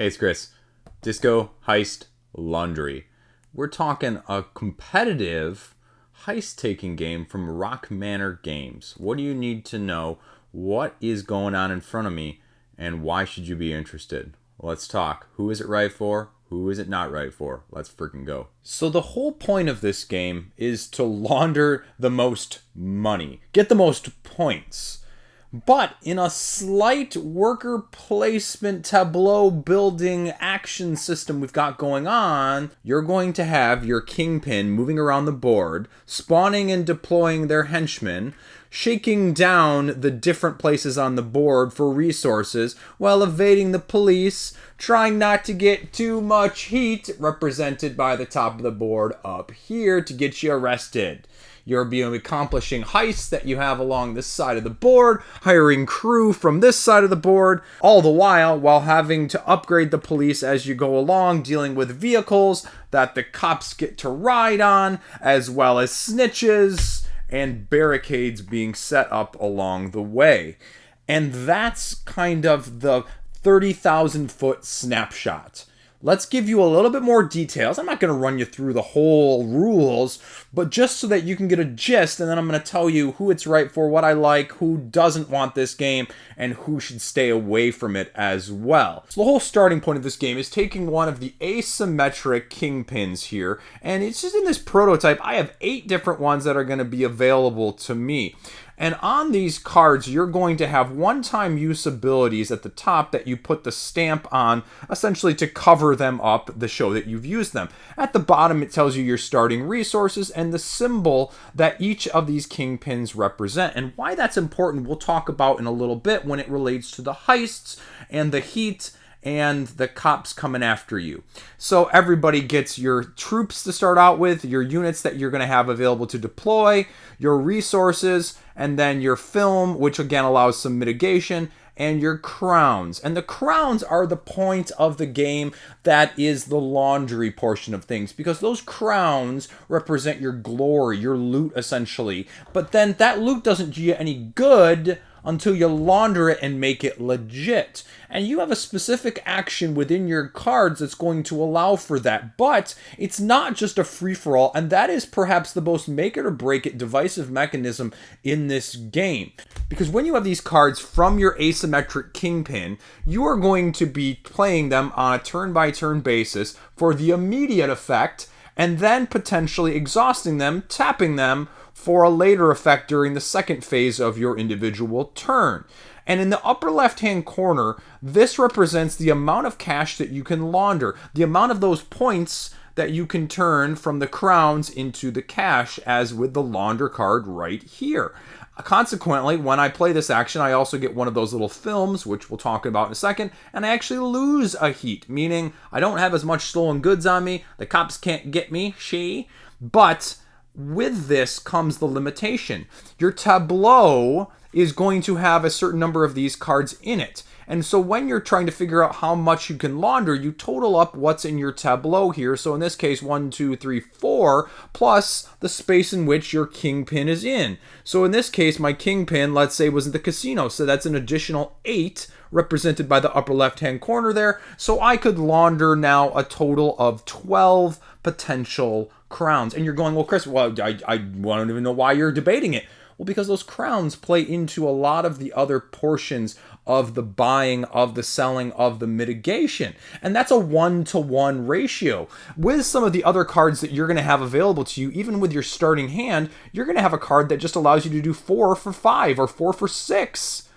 Hey, it's Chris. Disco Heist Laundry. We're talking a competitive heist-taking game from Rock Manor Games. What do you need to know? What is going on in front of me? And why should you be interested? Let's talk. Who is it right for? Who is it not right for? Let's freaking go. So the whole point of this game is to launder the most money. Get the most points. But in a slight worker placement Tableau building action system we've got going on, you're going to have your Kingpin moving around the board, spawning and deploying their henchmen, shaking down the different places on the board for resources while evading the police, trying not to get too much heat, represented by the top of the board up here, to get you arrested. You're being accomplishing heists that you have along this side of the board, hiring crew from this side of the board, all the while having to upgrade the police as you go along, dealing with vehicles that the cops get to ride on, as well as snitches and barricades being set up along the way. And that's kind of the 30,000 foot snapshot. Let's give you a little bit more details. I'm not going to run you through the whole rules, but just so that you can get a gist, and then I'm going to tell you who it's right for, what I like, who doesn't want this game, and who should stay away from it as well. So the whole starting point of this game is taking one of the asymmetric kingpins here, and it's just in this prototype. I have 8 different ones that are going to be available to me. And on these cards, you're going to have one-time use abilities at the top that you put the stamp on, essentially to cover them up, the show that you've used them. At the bottom, it tells you your starting resources and the symbol that each of these kingpins represent. And why that's important, we'll talk about in a little bit when it relates to the heists and the heat and the cops coming after you. So everybody gets your troops to start out with, your units that you're going to have available to deploy, your resources, and then your film, which again allows some mitigation, and your crowns. And the crowns are the point of the game that is the laundry portion of things, because those crowns represent your glory, your loot essentially. But then that loot doesn't do you any good until you launder it and make it legit. And you have a specific action within your cards that's going to allow for that. But it's not just a free-for-all, and that is perhaps the most make-it-or-break-it divisive mechanism in this game. Because when you have these cards from your asymmetric kingpin, you are going to be playing them on a turn-by-turn basis for the immediate effect, and then potentially exhausting them, tapping them for a later effect during the second phase of your individual turn. And in the upper left-hand corner, this represents the amount of cash that you can launder, the amount of those points that you can turn from the crowns into the cash, as with the launder card right here. Consequently, when I play this action, I also get one of those little films, which we'll talk about in a second, and I actually lose a heat, meaning I don't have as much stolen goods on me, the cops can't get me, but with this comes the limitation. Your tableau is going to have a certain number of these cards in it. And so when you're trying to figure out how much you can launder, you total up what's in your tableau here. So in this case, 1, 2, 3, 4, plus the space in which your kingpin is in. So in this case, my kingpin, let's say, was in the casino. So that's an additional 8, represented by the upper left-hand corner there. So I could launder now a total of 12 potential crowns. And you're going, well, Chris, well, I don't even know why you're debating it. Well, because those crowns play into a lot of the other portions of the buying, of the selling, of the mitigation. And that's a 1-to-1 ratio. With some of the other cards that you're going to have available to you, even with your starting hand, you're going to have a card that just allows you to do 4 for 5 or 4 for 6.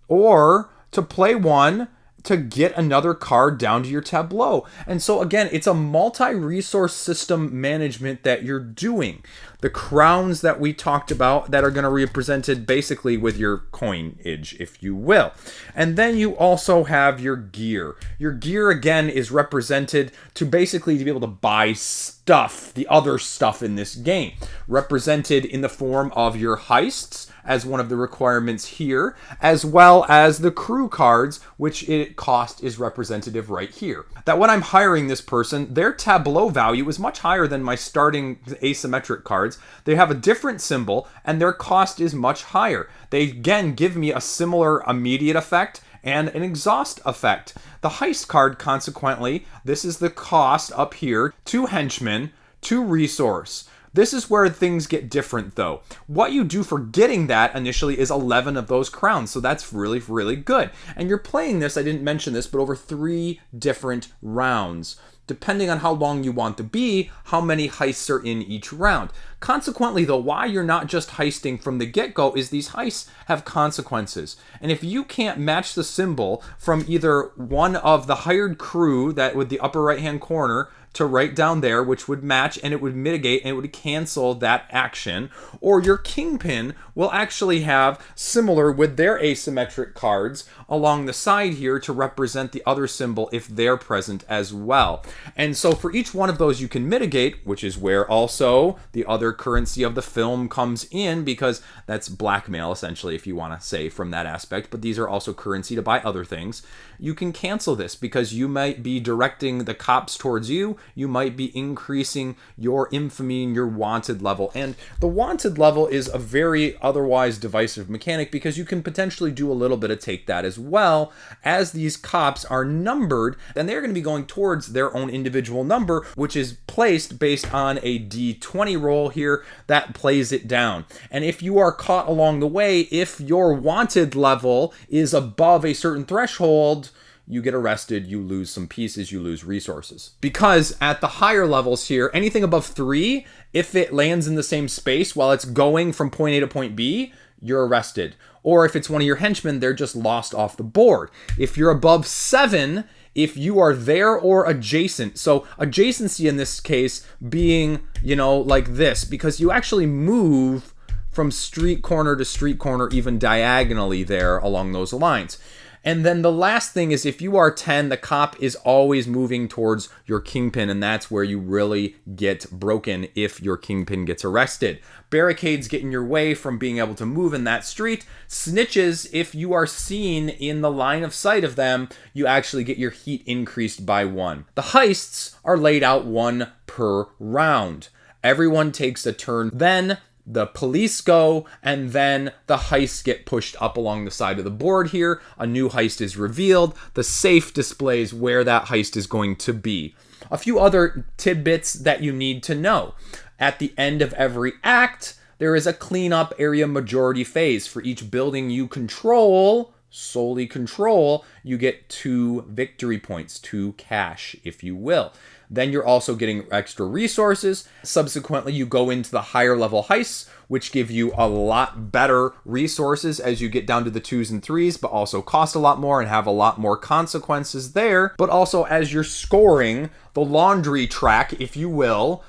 Or to play one to get another card down to your tableau. And so again, it's a multi-resource system management that you're doing. The crowns that we talked about that are going to be represented basically with your coinage, if you will. And then you also have your gear. Your gear again is represented to basically to be able to buy stuff, the other stuff in this game, represented in the form of your heists, as one of the requirements here, as well as the crew cards, which cost is representative right here. That when I'm hiring this person, their tableau value is much higher than my starting asymmetric cards. They have a different symbol, and their cost is much higher. They, again, give me a similar immediate effect and an exhaust effect. The heist card, consequently, this is the cost up here, 2 henchmen, 2 resource. This is where things get different, though. What you do for getting that initially is 11 of those crowns, so that's really, really good. And you're playing this, I didn't mention this, but over 3 different rounds. Depending on how long you want to be, how many heists are in each round. Consequently, though, why you're not just heisting from the get-go is these heists have consequences. And if you can't match the symbol from either one of the hired crew that with the upper right-hand corner to right down there, which would match and it would mitigate and it would cancel that action, or your Kingpin will actually have similar with their asymmetric cards along the side here to represent the other symbol if they're present as well. And so for each one of those you can mitigate, which is where also the other currency of the film comes in, because that's blackmail essentially if you want to say from that aspect, but these are also currency to buy other things. You can cancel this because you might be directing the cops towards you. You might be increasing your infamy and your wanted level. And the wanted level is a very otherwise divisive mechanic because you can potentially do a little bit of take that as well, as these cops are numbered and they're going to be going towards their own individual number, which is placed based on a D20 roll here that plays it down. And if you are caught along the way, if your wanted level is above a certain threshold, you get arrested, you lose some pieces, you lose resources. Because at the higher levels here, anything above 3, if it lands in the same space while it's going from point A to point B, you're arrested. Or if it's one of your henchmen, they're just lost off the board. If you're above 7, if you are there or adjacent, so adjacency in this case being, like this, because you actually move from street corner to street corner, even diagonally there along those lines. And then the last thing is if you are 10, the cop is always moving towards your Kingpin, and that's where you really get broken if your Kingpin gets arrested. Barricades get in your way from being able to move in that street. Snitches, if you are seen in the line of sight of them, you actually get your heat increased by 1. The heists are laid out 1 per round. Everyone takes a turn. Then the police go, and then the heists get pushed up along the side of the board here. A new heist is revealed. The safe displays where that heist is going to be. A few other tidbits that you need to know. At the end of every act, there is a cleanup area majority phase. For each building you control, solely control, you get 2 victory points, 2 cash, if you will. Then you're also getting extra resources. Subsequently, you go into the higher level heists, which give you a lot better resources as you get down to the 2s and 3s, but also cost a lot more and have a lot more consequences there. But also as you're scoring, the laundry track, if you will,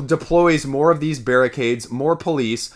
deploys more of these barricades, more police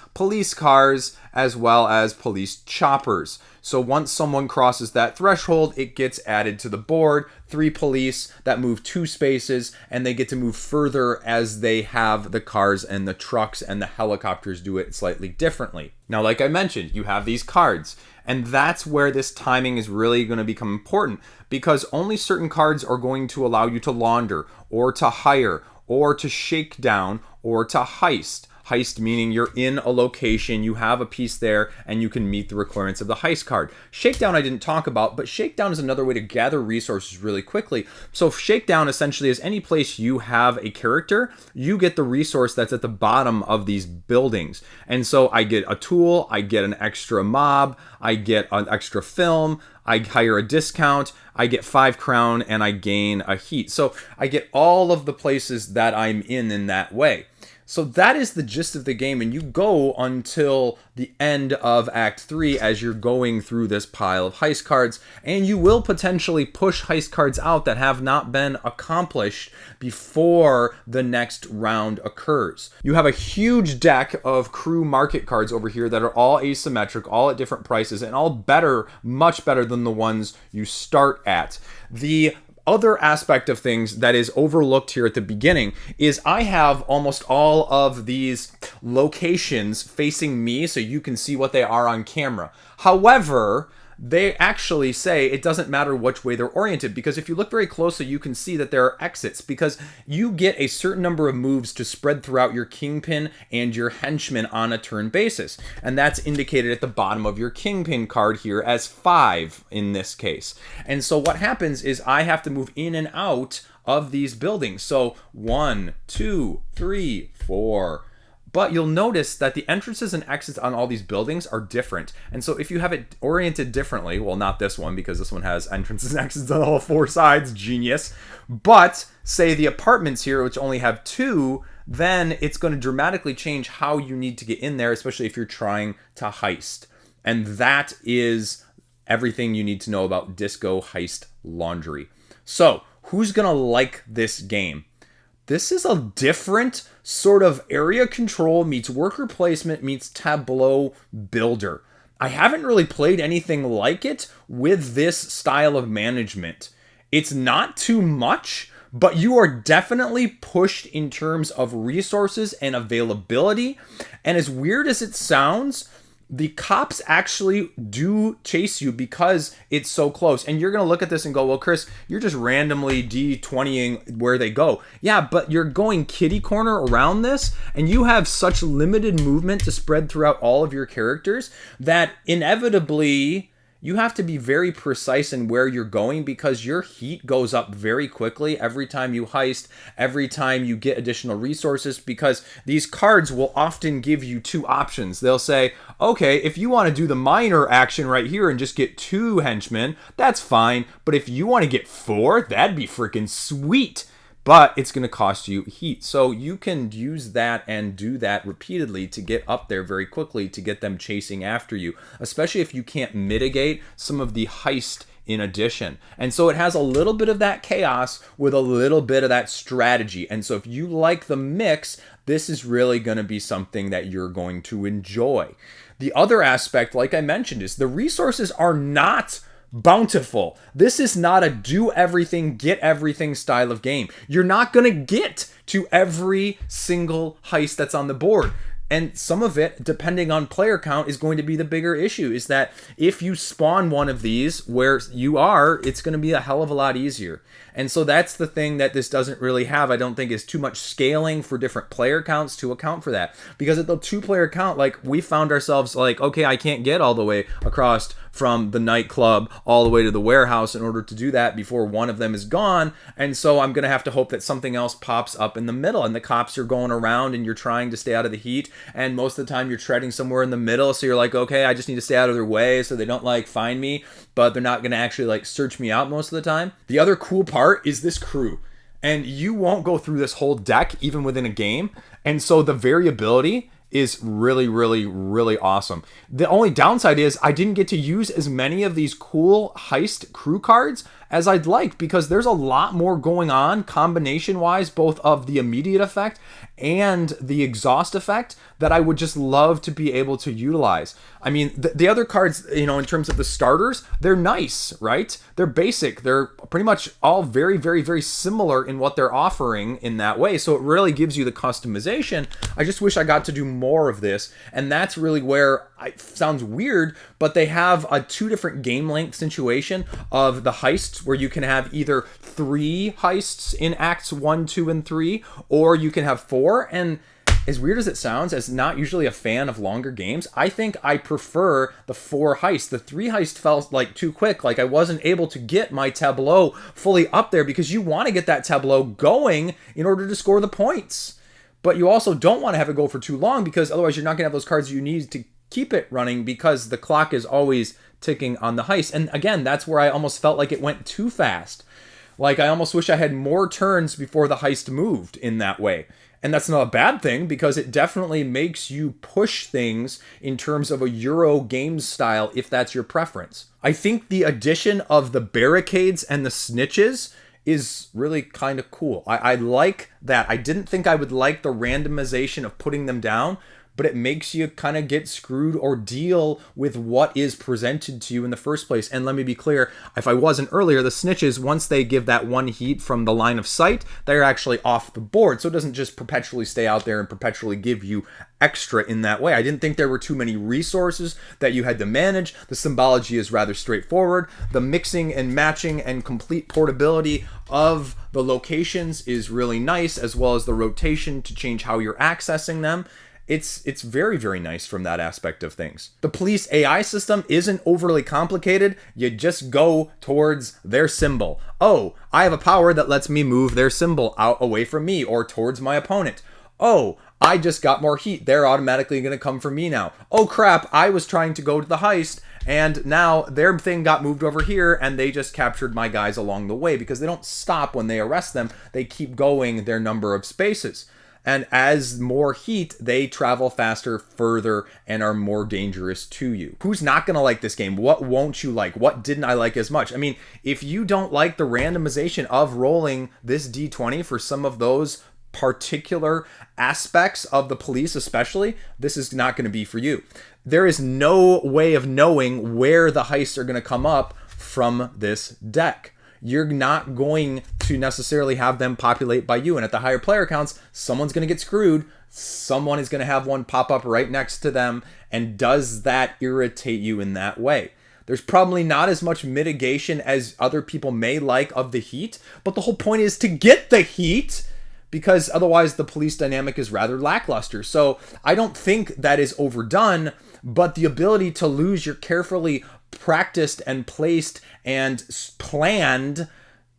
cars, as well as police choppers. So once someone crosses that threshold, it gets added to the board. 3 police that move 2 spaces, and they get to move further as they have the cars and the trucks and the helicopters do it slightly differently. Now, like I mentioned, you have these cards, and that's where this timing is really going to become important, because only certain cards are going to allow you to launder or to hire or to shake down or to heist. Heist meaning you're in a location, you have a piece there, and you can meet the requirements of the heist card. Shakedown I didn't talk about, but shakedown is another way to gather resources really quickly. So shakedown essentially is any place you have a character, you get the resource that's at the bottom of these buildings. And so I get a tool, I get an extra mob, I get an extra film, I hire a discount, I get 5 crown, and I gain a heat. So I get all of the places that I'm in that way. So that is the gist of the game, and you go until the end of Act 3 as you're going through this pile of heist cards, and you will potentially push heist cards out that have not been accomplished before the next round occurs. You have a huge deck of crew market cards over here that are all asymmetric, all at different prices, and all better, much better than the ones you start at. The other aspect of things that is overlooked here at the beginning is I have almost all of these locations facing me so you can see what they are on camera. However, they actually say it doesn't matter which way they're oriented, because if you look very closely, you can see that there are exits, because you get a certain number of moves to spread throughout your Kingpin and your Henchman on a turn basis. And that's indicated at the bottom of your Kingpin card here as 5 in this case. And so what happens is I have to move in and out of these buildings. So 1, 2, 3, 4. But you'll notice that the entrances and exits on all these buildings are different. And so if you have it oriented differently, well, not this one, because this one has entrances and exits on all 4 sides, genius. But say the apartments here, which only have 2, then it's going to dramatically change how you need to get in there, especially if you're trying to heist. And that is everything you need to know about Disco Heist Laundry. So, who's going to like this game? This is a different sort of area control meets worker placement meets Tableau builder. I haven't really played anything like it with this style of management. It's not too much, but you are definitely pushed in terms of resources and availability. And as weird as it sounds, the cops actually do chase you because it's so close. And you're going to look at this and go, well, Chris, you're just randomly D20ing where they go. Yeah, but you're going kitty corner around this, and you have such limited movement to spread throughout all of your characters that inevitably you have to be very precise in where you're going, because your heat goes up very quickly every time you heist, every time you get additional resources, because these cards will often give you 2 options. They'll say, okay, if you want to do the minor action right here and just get 2 henchmen, that's fine. But if you want to get 4, that'd be freaking sweet. But it's going to cost you heat. So you can use that and do that repeatedly to get up there very quickly to get them chasing after you, especially if you can't mitigate some of the heist in addition. And so it has a little bit of that chaos with a little bit of that strategy. And so if you like the mix, this is really going to be something that you're going to enjoy. The other aspect, like I mentioned, is the resources are not bountiful. This is not a do everything, get everything style of game. You're not going to get to every single heist that's on the board. And some of it, depending on player count, is going to be the bigger issue, is that if you spawn one of these where you are, it's going to be a hell of a lot easier. And so that's the thing that this doesn't really have, I don't think, is too much scaling for different player counts to account for that. Because at the 2-player count, like, we found ourselves like, okay, I can't get all the way across from the nightclub all the way to the warehouse in order to do that before one of them is gone. And so I'm going to have to hope that something else pops up in the middle, and the cops are going around and you're trying to stay out of the heat. And most of the time you're treading somewhere in the middle. So you're like, okay, I just need to stay out of their way so they don't like find me, but they're not going to actually like search me out most of the time. The other cool part is this crew. And you won't go through this whole deck even within a game. And so the variability is really, really, really awesome. The only downside is I didn't get to use as many of these cool heist crew cards as I'd like, because there's a lot more going on combination wise, both of the immediate effect and the exhaust effect, that I would just love to be able to utilize. I mean, the other cards, you know, in terms of the starters, they're nice, right? They're basic. They're pretty much all very, very, very similar in what they're offering in that way. So it really gives you the customization. I just wish I got to do more of this. And that's really where it sounds weird, but they have a 2 different game length situation of the heists, where you can have either 3 heists in acts 1, 2, and 3, or you can have 4. And as weird as it sounds, as not usually a fan of longer games, I think I prefer the 4 heists. The 3 heist felt like too quick. Like I wasn't able to get my Tableau fully up there, because you want to get that Tableau going in order to score the points. But you also don't want to have it go for too long, because otherwise you're not going to have those cards you need to keep it running, because the clock is always ticking on the heist. And again, that's where I almost felt like it went too fast. Like I almost wish I had more turns before the heist moved in that way. And that's not a bad thing, because it definitely makes you push things in terms of a Euro game style if that's your preference. I think the addition of the barricades and the snitches is really kind of cool. I like that. I didn't think I would like the randomization of putting them down, but it makes you kind of get screwed or deal with what is presented to you in the first place. And let me be clear, if I wasn't earlier, the snitches, once they give that one heat from the line of sight, they're actually off the board. So it doesn't just perpetually stay out there and perpetually give you extra in that way. I didn't think there were too many resources that you had to manage. The symbology is rather straightforward. The mixing and matching and complete portability of the locations is really nice, as well as the rotation to change how you're accessing them. It's very, very nice from that aspect of things. The police AI system isn't overly complicated. You just go towards their symbol. Oh, I have a power that lets me move their symbol out away from me or towards my opponent. Oh, I just got more heat. They're automatically going to come for me now. Oh crap, I was trying to go to the heist and now their thing got moved over here and they just captured my guys along the way, because they don't stop when they arrest them. They keep going their number of spaces. And as more heat, they travel faster, further, and are more dangerous to you. Who's not going to like this game? What won't you like? What didn't I like as much? I mean, if you don't like the randomization of rolling this D20 for some of those particular aspects of the police especially, this is not going to be for you. There is no way of knowing where the heists are going to come up from this deck. You're not going to necessarily have them populate by you. And at the higher player counts, someone's going to get screwed. Someone is going to have one pop up right next to them. And does that irritate you in that way? There's probably not as much mitigation as other people may like of the heat, but the whole point is to get the heat, because otherwise the police dynamic is rather lackluster. So I don't think that is overdone, but the ability to lose your carefully practiced and placed and planned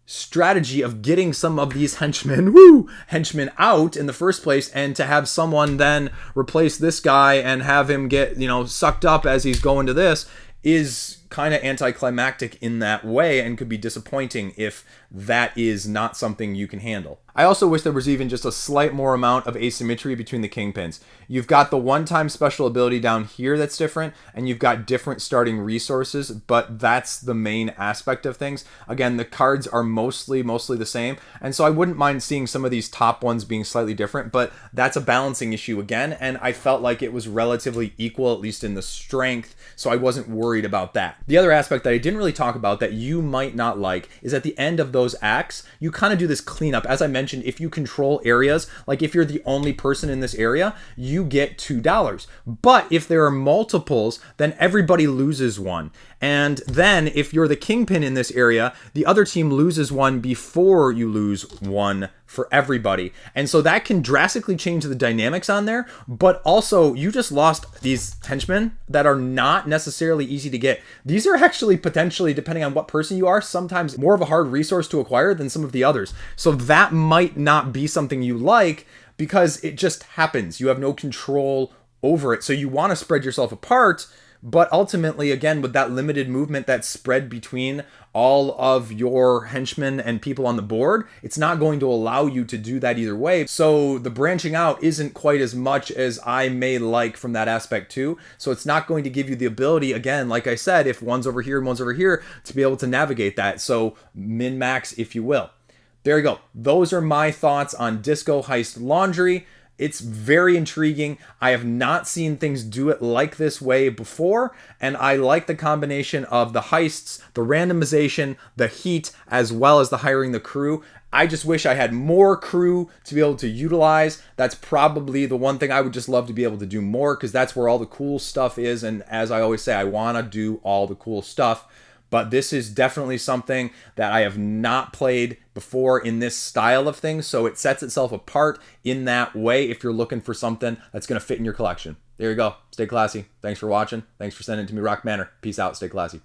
strategy of getting some of these henchmen out in the first place, and to have someone then replace this guy and have him get, sucked up as he's going to this, is kind of anticlimactic in that way and could be disappointing if that is not something you can handle. I also wish there was even just a slight more amount of asymmetry between the Kingpins. You've got the one-time special ability down here that's different, and you've got different starting resources, but that's the main aspect of things. Again, the cards are mostly the same, and so I wouldn't mind seeing some of these top ones being slightly different, but that's a balancing issue again, and I felt like it was relatively equal, at least in the strength, so I wasn't worried about that. The other aspect that I didn't really talk about that you might not like is at the end of those acts, you kind of do this cleanup. As I mentioned, if you control areas, like if you're the only person in this area, you get $2. But if there are multiples, then everybody loses one. And then if you're the Kingpin in this area, the other team loses one before you lose one for everybody. And so that can drastically change the dynamics on there, but also you just lost these henchmen that are not necessarily easy to get. These are actually potentially, depending on what person you are, sometimes more of a hard resource to acquire than some of the others. So that might not be something you like, because it just happens. You have no control over it. So you want to spread yourself apart, but ultimately, again, with that limited movement that's spread between all of your henchmen and people on the board, it's not going to allow you to do that either way. So the branching out isn't quite as much as I may like from that aspect too. So it's not going to give you the ability, again, like I said, if one's over here and one's over here, to be able to navigate that. So min-max, if you will. There you go. Those are my thoughts on Disco Heist Laundry. It's very intriguing. I have not seen things do it like this way before, and I like the combination of the heists, the randomization, the heat, as well as the hiring the crew. I just wish I had more crew to be able to utilize. That's probably the one thing I would just love to be able to do more, because that's where all the cool stuff is, and as I always say, I want to do all the cool stuff. But this is definitely something that I have not played before in this style of things, so it sets itself apart in that way if you're looking for something that's going to fit in your collection. There you go. Stay classy. Thanks for watching. Thanks for sending it to me, Rock Manor. Peace out. Stay classy.